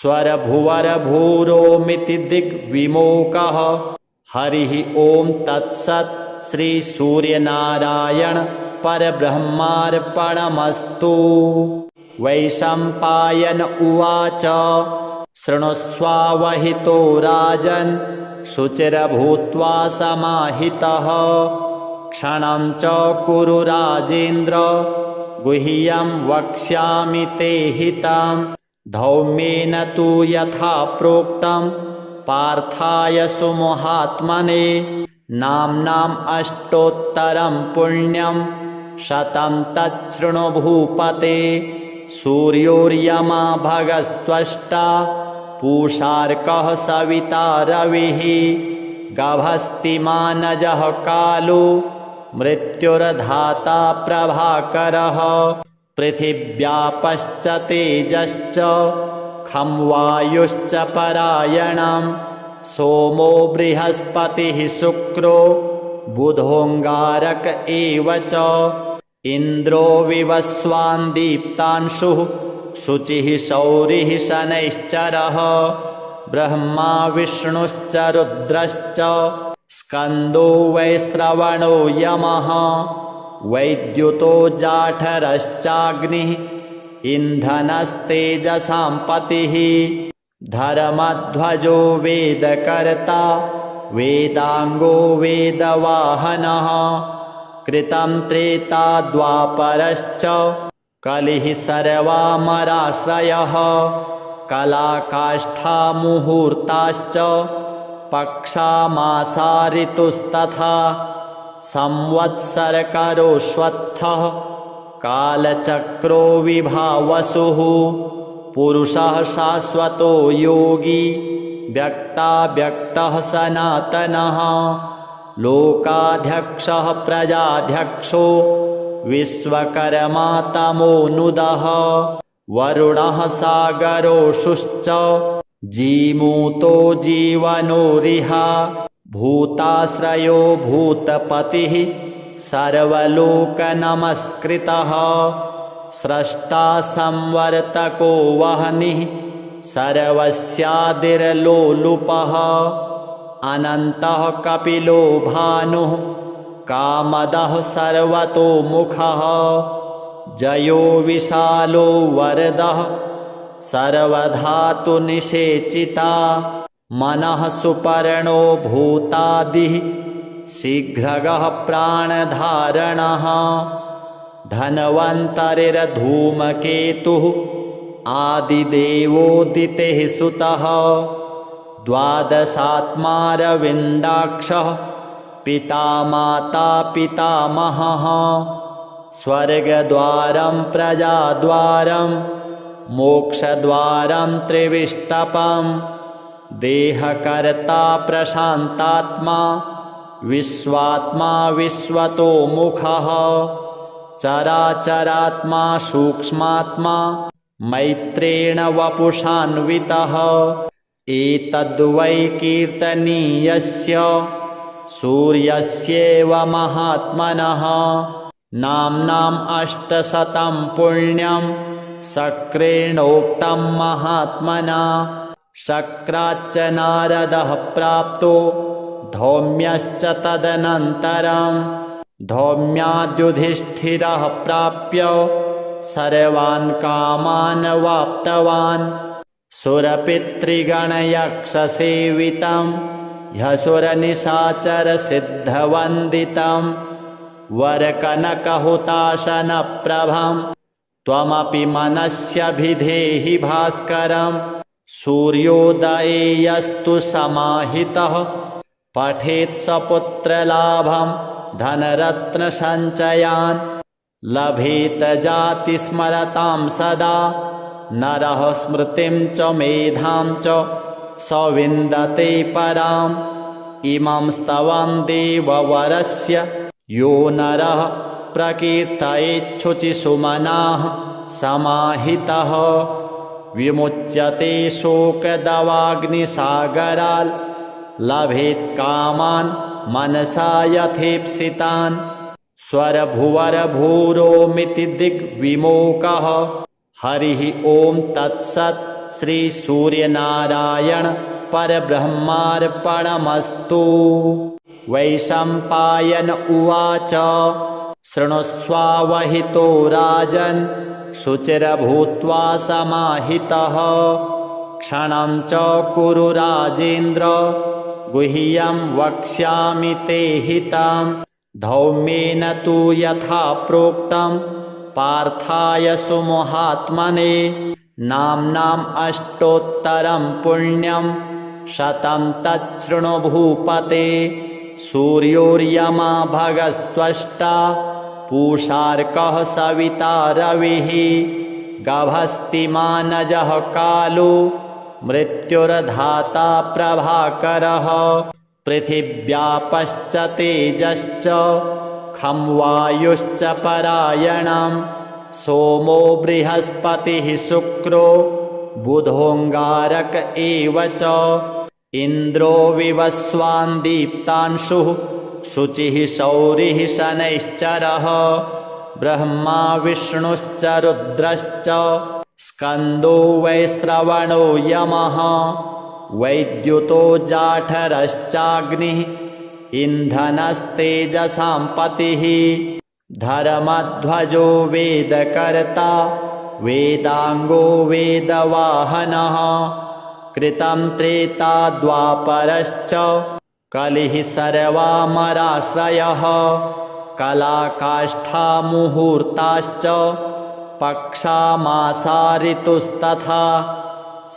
स्वरभुवरभूरोमिति दिग्विमोकः हरिः ॐ तत्सत् श्रीसूर्यनारायण परब्रह्मार्पणमस्तु। वैशम्पायन उवाच शृणुष्वावहितो राजन् शुचिर्भूत्वा समाहितः क्षणं च कुरु राजेन्द्र गुह्यं वक्ष्यामि ते हितं धौम्येन तु यथा प्रोक्तं पार्थाय सुमहात्मने नाम्नाम् 800 पुण्यं 100 तच्छृणु भूपते सूर्योर्यमा भगस्त्वष्टा पूषार्कः सविता रविः गभस्तिमानजः कालो मृत्युर्धाता प्रभाकरः पृथिव्यापश्च तेजश्च खं वायुश्च परायणं सोमो बृहस्पतिः शुक्रो बुधोऽङ्गारक एव च इन्द्रो विवस्वान् दीप्तांशुः शुचिः शौरिः शनैश्चरः ब्रह्मा विष्णुश्च रुद्रश्च स्कन्दो वैश्रवणो यमः वैद्युतो जाठरश्चाग्निः इन्धनस्तेजसां पतिः धर्मध्वजो वेदकर्ता वेदाङ्गो वेदवाहनः कृतं त्रेता द्वापरश्च कलिः सर्वामराश्रयः कलाकाष्ठा मुहूर्ताश्च पक्षामासा ऋतुस्तथा संवत्सरकरोऽश्वत्थः कालचक्रो विभावसुः पुरुषः शाश्वतो योगी व्यक्ताव्यक्तः सनातनः लोकाध्यक्षः प्रजाध्यक्षो विश्वकर्मा तमोनुदः वरुणः सागरोषुश्च जीमूतो जीवनोरिह भूताश्रयो भूतपतिः सर्वलोकनमस्कृतः स्रष्टा संवर्तको वह्निः सर्वस्यादिर्लोलुपः अनन्तः कपिलो भानुः कामदः सर्वतोमुखः जयो विशालो वरदः सर्वधातुनिषेचिता मनः सुपर्णो भूतादिः शीघ्रगः प्राणधारणः धन्वन्तरिर्धूमकेतुः आदिदेवोदितेः सुतः द्वादशात्मारविन्दाक्षः पिता माता पितामहः स्वर्गद्वारं प्रजाद्वारं मोक्षद्वारं त्रिविष्टपं देहकर्ता प्रशान्तात्मा विश्वात्मा विश्वतोमुखः चराचरात्मा सूक्ष्मात्मा मैत्रेण वपुषान्वितः एतद्वै कीर्तनीयस्य सूर्यस्येव महात्मनः नाम्नाम् 800 पुण्यं शक्रेणोक्तं महात्मना शक्राच्च नारदः प्राप्तो धौम्यश्च तदनन्तरं धौम्याद्युधिष्ठिरः प्राप्य सर्वान् कामान् वाप्तवान् सुरपितृगणयक्षसेवितं ह्यसुरनिशाचरसिद्धवन्दितं वरकनकहुताशनप्रभं त्वमपि मनस्यभिधेहि भास्करं सूर्योदये यस्तु समाहितः पठेत् सपुत्रलाभं धनरत्नसञ्चयान् लभेत जातिस्मरतां सदा नरः स्मृतिं च मेधां च स विन्दते पराम् इमं स्तवं देववरस्य यो नरः प्रकीर्तयेच्छुचिसुमनाः समाहितः विमुच्यते शोकदवाग्निसागराल् लभेत् कामान् मनसा यथेप्सितान् स्वरभुवरभूरोमिति दिग्विमोकः हरिः ॐ तत्सत् श्रीसूर्यनारायण परब्रह्मार्पणमस्तु। वैशम्पायन उवाच शृणुष्वावहितो राजन् शुचिर्भूत्वा समाहितः क्षणं च कुरु राजेन्द्र गुह्यं वक्ष्यामि ते हितं धौम्येन तु यथा प्रोक्तं पार्थाय सुमहात्मने नाम्नाम् 800 पुण्यं 100 तच्छृणु भूपते सूर्योर्यमा भगस्त्वष्टा पूषार्कः सविता रविः गभस्तिमानजः कालो मृत्युर्धाता प्रभाकरः पृथिव्यापश्च तेजश्च खं वायुश्च परायणं सोमो बृहस्पतिः शुक्रो बुधोऽङ्गारक एव च इन्द्रो विवस्वान् दीप्तांशुः शुचिः शौरिः शनैश्चरः ब्रह्मा विष्णुश्च रुद्रश्च स्कन्दो वैश्रवणो यमः वैद्युतो जाठरश्चाग्निः इन्धनस्तेजसां पतिः धर्मध्वजो वेदकर्ता वेदाङ्गो वेदवाहनः कृतं त्रेता द्वापरश्च कलिः सर्वामराश्रयः कलाकाष्ठा मुहूर्ताश्च पक्षामासा ऋतुस्तथा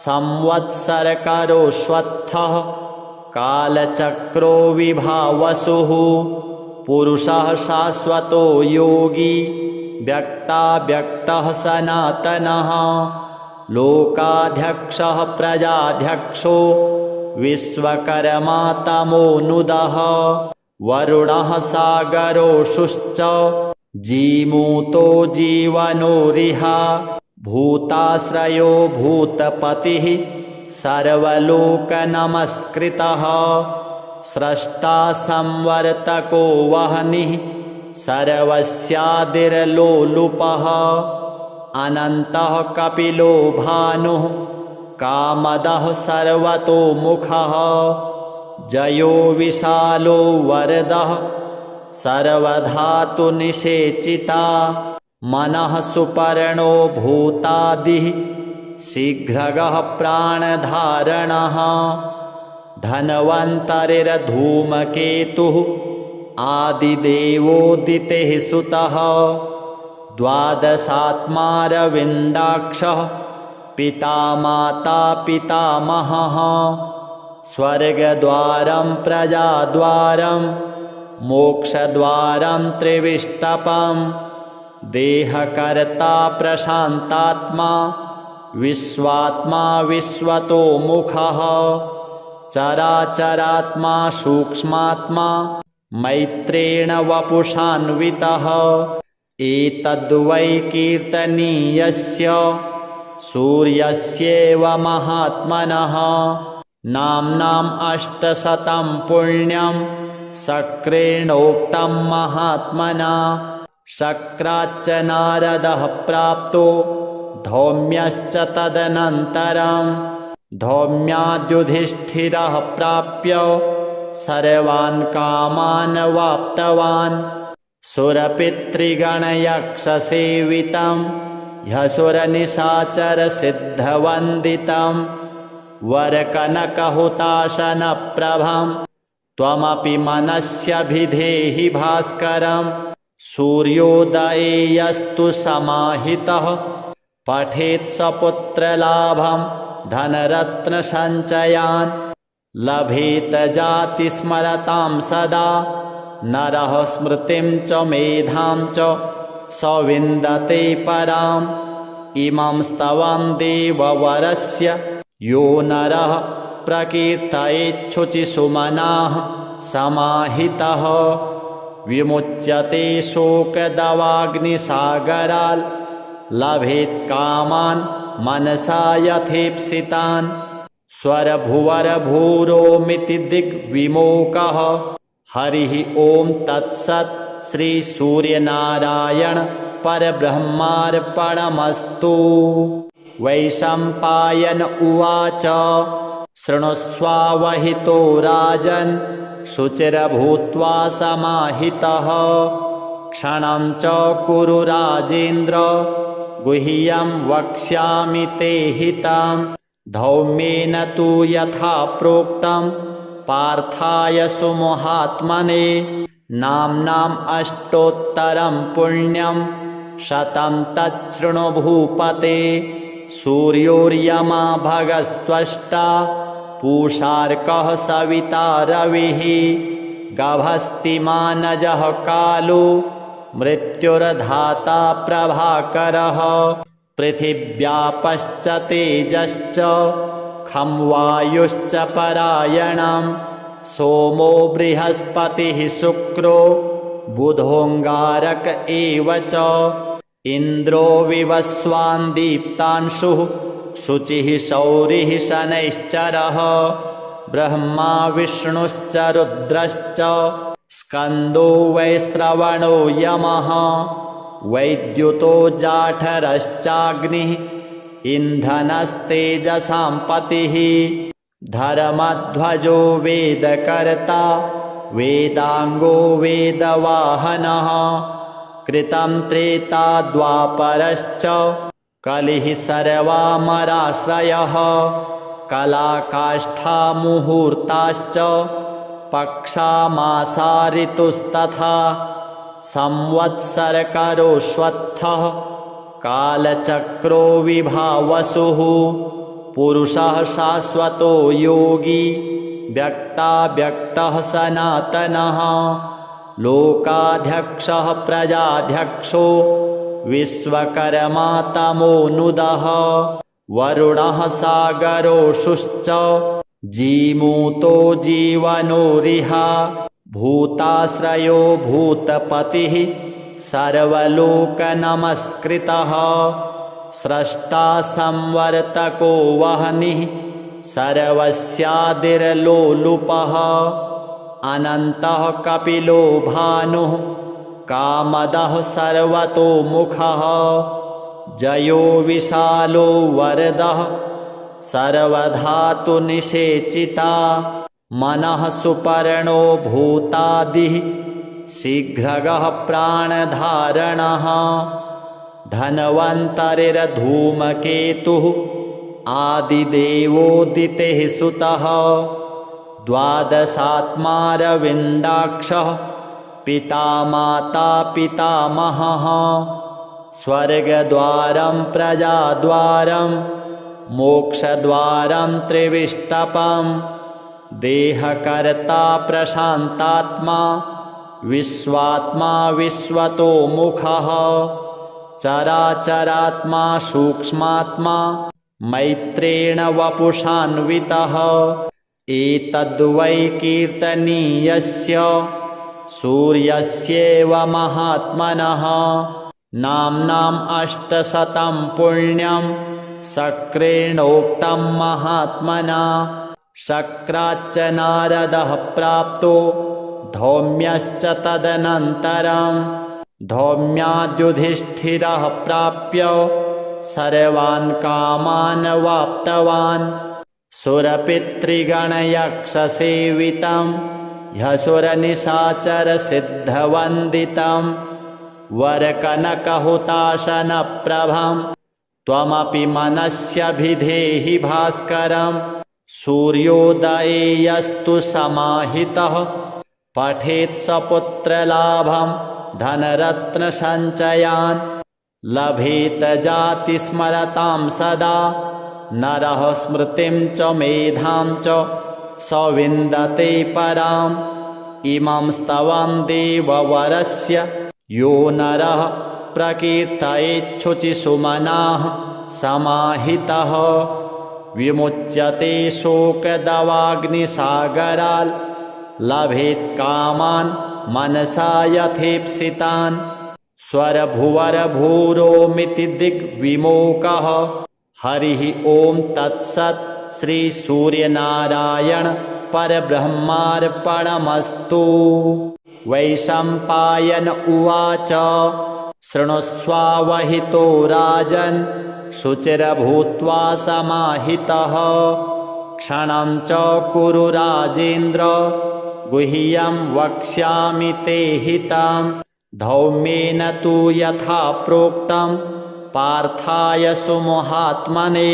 संवत्सरकरोऽश्वत्थः कालचक्रो विभावसुः पुरुषः शाश्वतो योगी व्यक्ताव्यक्तः सनातनः लोकाध्यक्षः प्रजाध्यक्षो विश्वकर्मा तमोनुदः वरुणः सागरोषुश्च जीमूतो जीवनोरिह भूताश्रयो भूतपतिः सर्वलोकनमस्कृतः स्रष्टा संवर्तको वह्निः सर्वस्यादिर्लोलुपः अनन्तः कपिलो भानुः कामदः सर्वतोमुखः जयो विशालो वरदः सर्वधातुनिषेचिता मनः सुपर्णो भूतादिः शीघ्रगः प्राणधारणः धन्वन्तरिर्धूमकेतुः आदिदेवोदितेः सुतः द्वादशात्मारविन्दाक्षः पिता माता पितामहः स्वर्गद्वारं प्रजाद्वारं मोक्षद्वारं त्रिविष्टपं देहकर्ता प्रशान्तात्मा विश्वात्मा विश्वतोमुखः चराचरात्मा सूक्ष्मात्मा मैत्रेण वपुषान्वितः एतद्वै कीर्तनीयस्य सूर्यस्येव महात्मनः नाम्नाम् 800 पुण्यं शक्रेणोक्तं महात्मना। शक्राच्च नारदः प्राप्तो धौम्यश्च तदनन्तरं। धौम्याद्युधिष्ठिरः प्राप्य सर्वान् कामान् वाप्तवान्। सुरपितृगणयक्षसेवितं ह्यसुरनिशाचरसिद्धवन्दितं वरकनकहुताशनप्रभं त्वमपि मनस्यभिधेहि भास्करं। सूर्योदये यस्तु समाहितः पठेत् सपुत्रलाभं धनरत्नसञ्चयान्। लभेत जातिस्मरतां सदा नरः स्मृतिं च मेधां च स विन्दते पराम्। इमं स्तवं देववरस्य यो नरः प्रकीर्तयेच्छुचिसुमनाः समाहितः। विमुच्यते शोकदवाग्निसागराल् लभेत् कामान् मनसा यथेप्सितान्। स्वरभुवरभूरोमिति दिग्विमोकः हरिः ॐ तत्सत्। श्रीसूर्यनारायण परब्रह्मार्पणमस्तु। वैशम्पायन उवाच शृणुष्वावहितो राजन् शुचिर्भूत्वा समाहितः। क्षणं च कुरु राजेन्द्र गुह्यं वक्ष्यामि ते हितं। धौम्येन तु यथा प्रोक्तं पार्थाय सुमहात्मने नाम्नाम् अष्टोत्तरं पुण्यं शतं तच्छृणु भूपते। सूर्योर्यमा भगस्त्वष्टा पूषार्कः सविता रविः गभस्तिमानजः कालो मृत्युर्धाता प्रभाकरः। पृथिव्यापश्च तेजश्च खं वायुश्च परायणं। सोमो बृहस्पतिः शुक्रो बुधोऽङ्गारक एव च। इन्द्रो विवस्वान् दीप्तांशुः शुचिः शौरिः शनैश्चरः। ब्रह्मा विष्णुश्च रुद्रश्च स्कन्दो वैश्रवणो यमः। वैद्युतो जाठरश्चाग्निः इन्धनस्तेजसां पतिः। धर्मध्वजो वेदकर्ता वेदाङ्गो वेदवाहनः। कृतं त्रेता द्वापरश्च कलिः सर्वामराश्रयः। कलाकाष्ठा मुहूर्ताश्च पक्षा मासा ऋतुस्तथा। संवत्सरकरोऽश्वत्थः कालचक्रो विभावसुः। पुरुषः शाश्वतो योगी व्यक्ताव्यक्तः सनातनः। लोकाध्यक्षः प्रजाध्यक्षो विश्वकर्मा तमोनुदः। वरुणः सागरोषुश्च जीमूतो जीवनोरिह। भूताश्रयो भूतपतिः सर्वलोकनमस्कृतः। स्रष्टा संवर्तको वह्निः सर्वस्यादिर्लोलुपः। अनन्तः कपिलो भानुः कामदः सर्वतोमुखः। जयो विशालो वरदः सर्वधातुनिषेचिता। मनः सुपर्णो भूतादिः शीघ्रगः प्राणधारणः। धन्वन्तरिर्धूमकेतुः आदिदेवोदितेः सुतः। द्वादशात्मारविन्दाक्षः पिता माता पितामहः। स्वर्गद्वारं प्रजाद्वारं मोक्षद्वारं त्रिविष्टपं। देहकर्ता प्रशान्तात्मा विश्वात्मा विश्वतोमुखः। चराचरात्मा सूक्ष्मात्मा मैत्रेण वपुषान्वितः। एतद्वै कीर्तनीयस्य सूर्यस्येव महात्मनः। नाम्नाम् 800 पुण्यं शक्रेणोक्तं महात्मना। शक्राच्च नारदः प्राप्तो धौम्यश्च तदनन्तरं धौम्याद्युधिष्ठिरः प्राप्य सर्वान् कामान् वाप्तवान् सुरपितृगणयक्षसेवितं ह्यसुरनिशाचरसिद्धवन्दितं वरकनकहुताशनप्रभं त्वमपि मनस्यभिधेहि भास्करं सूर्योदये यस्तु समाहितः पठेत् सपुत्रलाभं धनरत्नसञ्चयान् लभेत जातिस्मरतां सदा नरः स्मृतिं च मेधां च स विन्दते पराम् इमं स्तवं देववरस्य यो नरः प्रकीर्तयेच्छुचिसुमनाः समाहितः विमुच्यते शोकदवाग्निसागराल् लभेत् कामान् मनसा यथेप्सितान् स्वरभुवरभूरोमिति दिग्विमोकः हरिः ॐ तत्सत् श्रीसूर्यनारायण परब्रह्मार्पणमस्तु। वैशम्पायन उवाच शृणुष्वावहितो राजन् शुचिर्भूत्वा समाहितः क्षणं च कुरु राजेन्द्र गुह्यं वक्ष्यामि ते हितं धौम्येन तु यथा प्रोक्तं पार्थाय सुमहात्मने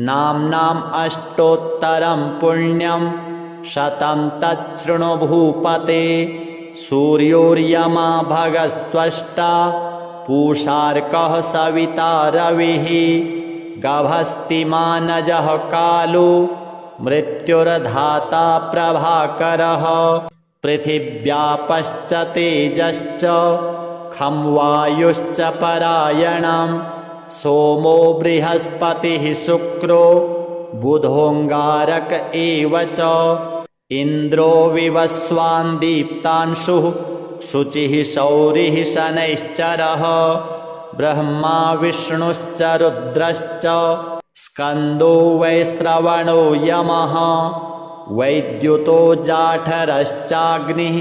नाम्नाम् अष्टोत्तरं पुण्यं शतं तच्छृणु भूपते सूर्योर्यमा भगस्त्वष्टा पूषार्कः सविता रविः गभस्तिमानजः कालो मृत्युर्धाता प्रभाकरः पृथिव्यापश्च तेजश्च खं वायुश्च परायणं सोमो बृहस्पतिः शुक्रो बुधोऽङ्गारक एव च इन्द्रो विवस्वान् दीप्तांशुः शुचिः शौरिः शनैश्चरः ब्रह्मा विष्णुश्च रुद्रश्च स्कन्दो वैश्रवणो यमः वैद्युतो जाठरश्चाग्निः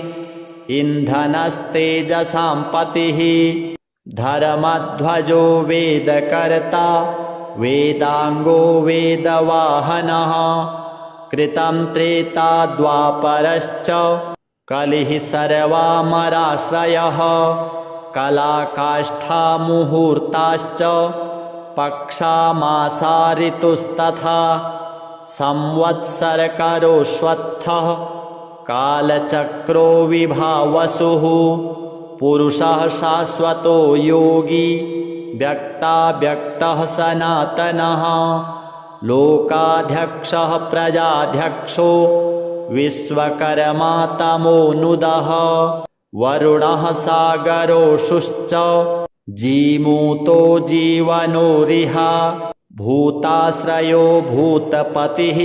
इन्धनस्तेजसां पतिः धर्मध्वजो वेदकर्ता वेदाङ्गो वेदवाहनः कृतं त्रेता द्वापरश्च कलिः सर्वामराश्रयः कलाकाष्ठा मुहूर्ताश्च पक्षामासा ऋतुस्तथा संवत्सरकरोऽश्वत्थः कालचक्रो विभावसुः पुरुषः शाश्वतो योगी व्यक्ताव्यक्तः सनातनः लोकाध्यक्षः प्रजाध्यक्षो विश्वकर्मा तमोनुदः वरुणः सागरोषुश्च जीमूतो जीवनोरिह भूताश्रयो भूतपतिः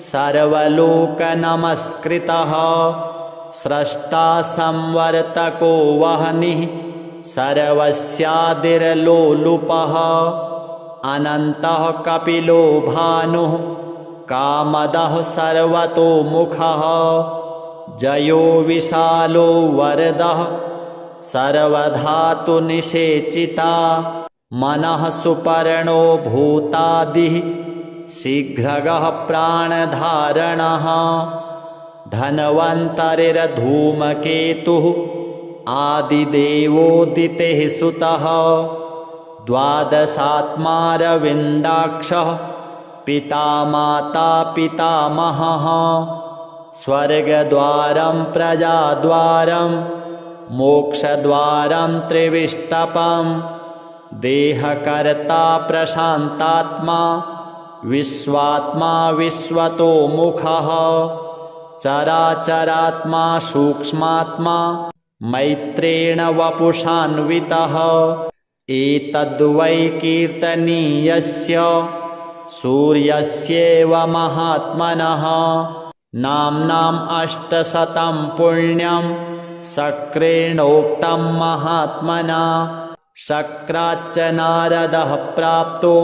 सर्वलोकनमस्कृतः स्रष्टा संवर्तको वह्निः सर्वस्यादिर्लोलुपः अनन्तः कपिलो भानुः कामदः सर्वतोमुखः जयो विशालो वरदः सर्वधातुनिषेचिता मनः सुपर्णो भूतादिः शीघ्रगः प्राणधारणः धन्वन्तरिर्धूमकेतुः आदिदेवोदितेः सुतः द्वादशात्मारविन्दाक्षः पिता माता पितामहः स्वर्गद्वारं प्रजाद्वारं मोक्षद्वारं त्रिविष्टपं देहकर्ता प्रशान्तात्मा विश्वात्मा विश्वतोमुखः चराचरात्मा सूक्ष्मात्मा मैत्रेण वपुषान्वितः एतद्वै कीर्तनीयस्य सूर्यस्येव महात्मनः नाम्नाम् 800 पुण्यं शक्रेणोक्तं महात्मना शक्राच्च नारदः प्राप्तो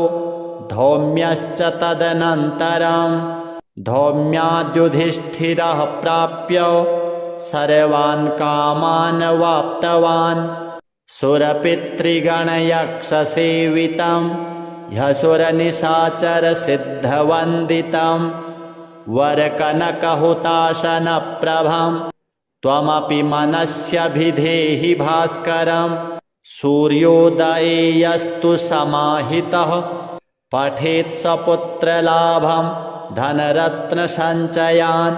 धौम्यश्च तदनन्तरं धौम्याद्युधिष्ठिरः प्राप्य सर्वान् कामान् वाप्तवान् सुरपितृगणयक्षसेवितं ह्यसुरनिशाचरसिद्धवन्दितं वरकनकहुताशनप्रभं त्वमपि मनस्यभिधेहि भास्करं सूर्योदये यस्तु समाहितः पठेत् स पुत्रलाभं धनरत्नसञ्चयान्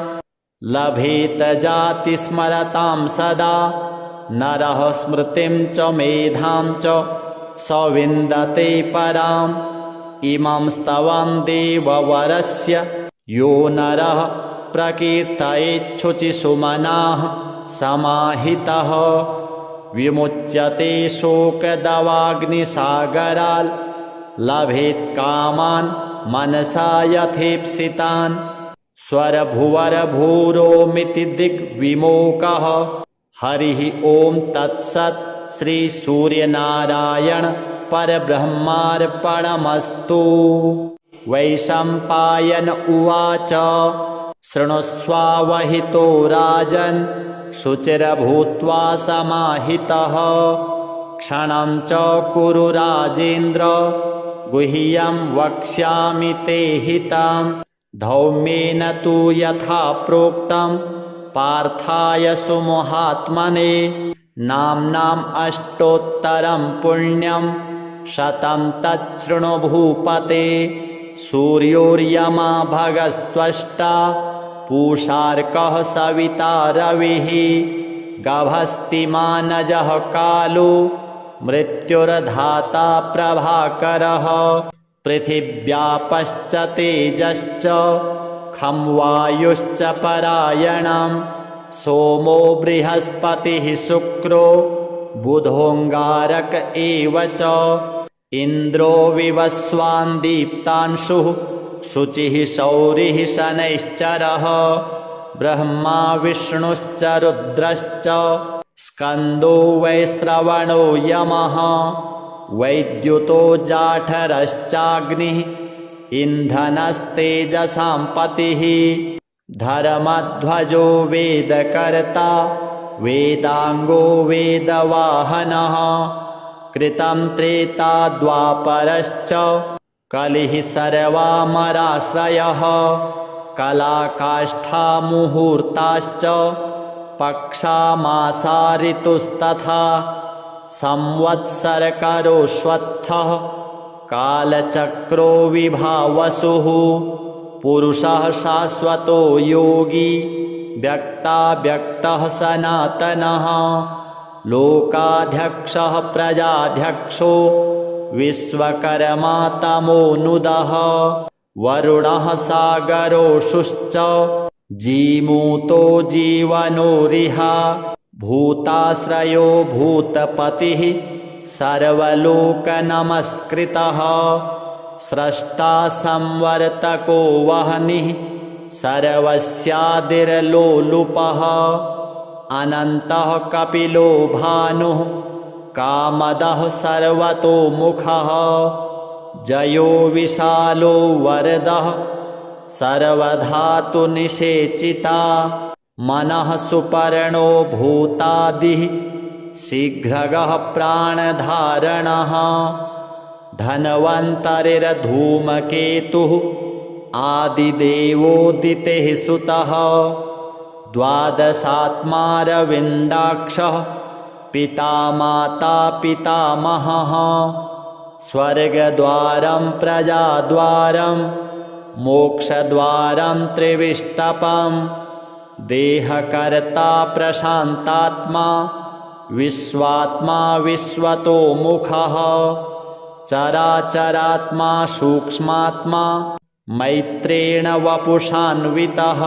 लभेत जातिस्मरतां सदा नरः स्मृतिं च मेधां च स विन्दते पराम् इमं स्तवं देववरस्य यो नरः प्रकीर्तयेच्छुचिसुमनाः समाहितः विमुच्यते शोकदवाग्निसागराल् लभेत् कामान् मनसा यथेप्सितान् स्वरभुवरभूरोमिति दिग्विमोकः हरिः ॐ तत्सत् श्रीसूर्यनारायण परब्रह्मार्पणमस्तु। वैशम्पायन उवाच शृणुष्वावहितो राजन् शुचिर्भूत्वा समाहितः क्षणं च कुरु राजेन्द्र गुह्यं वक्ष्यामि ते हितं धौम्येन तु यथा प्रोक्तं पार्थाय सुमहात्मने नाम्नाम् अष्टोत्तरं पुण्यं शतं तच्छृणु भूपते सूर्योर्यमा भगस्त्वष्टा पूषार्कः सविता रविः गभस्तिमानजः कालो मृत्युर्धाता प्रभाकरः पृथिव्यापश्च तेजश्च खं वायुश्च परायणं सोमो बृहस्पतिः शुक्रो बुधोऽङ्गारक एव च इन्द्रो विवस्वान् दीप्तांशुः शुचिः शौरिः शनैश्चरः ब्रह्मा विष्णुश्च रुद्रश्च स्कन्दो वैश्रवणो यमः वैद्युतो जाठरश्चाग्निः इन्धनस्तेजसां पतिः धर्मध्वजो वेदकर्ता वेदाङ्गो वेदवाहनः कृतं त्रेता द्वापरश्च कलिः सर्वामराश्रयः कलाकाष्ठा मुहूर्ताश्च पक्षा मासा ऋतुस्तथा संवत्सरकरोऽश्वत्थः कालचक्रो विभावसुः पुरुषः शाश्वतो योगी व्यक्ताव्यक्तः सनातनः लोकाध्यक्षः प्रजाध्यक्षो विश्वकर्मा तमोनुदः वरुणः सागरोषुश्च जीमूतो जीवनोरिह भूताश्रयो भूतपतिः सर्वलोकनमस्कृतः स्रष्टा संवर्तको वह्निः सर्वस्यादिर्लोलुपः अनन्तः कपिलो भानुः कामदः सर्वतोमुखः जयो विशालो वरदः सर्वधातुनिषेचिता मनः सुपर्णो भूतादिः शीघ्रगः प्राणधारणः धन्वन्तरिर्धूमकेतुः आदिदेवोदितेः सुतः द्वादशात्मारविन्दाक्षः पिता माता पितामहः स्वर्गद्वारं प्रजाद्वारं मोक्षद्वारं त्रिविष्टपं देहकर्ता प्रशान्तात्मा विश्वात्मा विश्वतोमुखः चराचरात्मा सूक्ष्मात्मा मैत्रेण वपुषान्वितः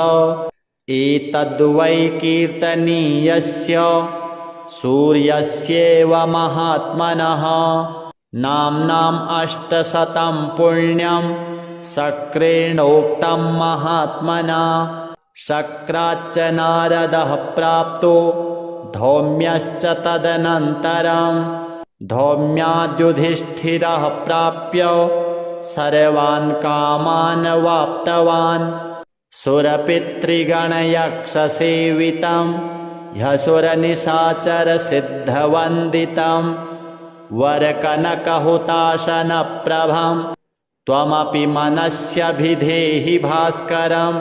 एतद्वै कीर्तनीयस्य सूर्यस्येव महात्मनः नाम्नाम् 800 पुण्यं शक्रेणोक्तं महात्मना शक्राच्च नारदः प्राप्तो धौम्यश्च तदनन्तरं धौम्याद्युधिष्ठिरः प्राप्य सर्वान् कामान् वाप्तवान् सुरपितृगणयक्षसेवितं ह्यसुरनिशाचरसिद्धवन्दितं वरकनकहुताशनप्रभं त्वमपि मनस्यभिधेहि भास्करं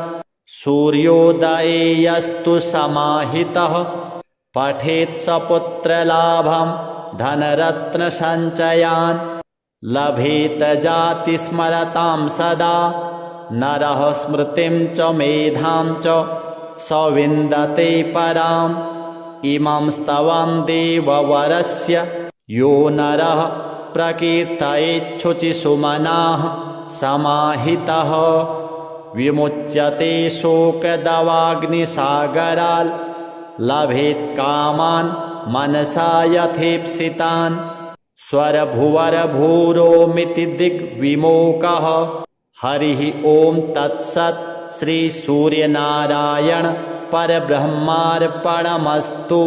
सूर्योदये यस्तु समाहितः पठेत् सपुत्रलाभं धनरत्नसञ्चयान् लभेत जातिस्मरतां सदा नरः स्मृतिं च मेधां च स विन्दते पराम् इमं स्तवं देववरस्य यो नरः प्रकीर्तयेच्छुचिसुमनाः समाहितः विमुच्यते शोकदवाग्निसागराल् लभेत् कामान् मनसा यथेप्सितान् स्वरभुवरभूरोमिति दिग्विमोकः हरिः ॐ तत्सत् श्रीसूर्यनारायण परब्रह्मार्पणमस्तु।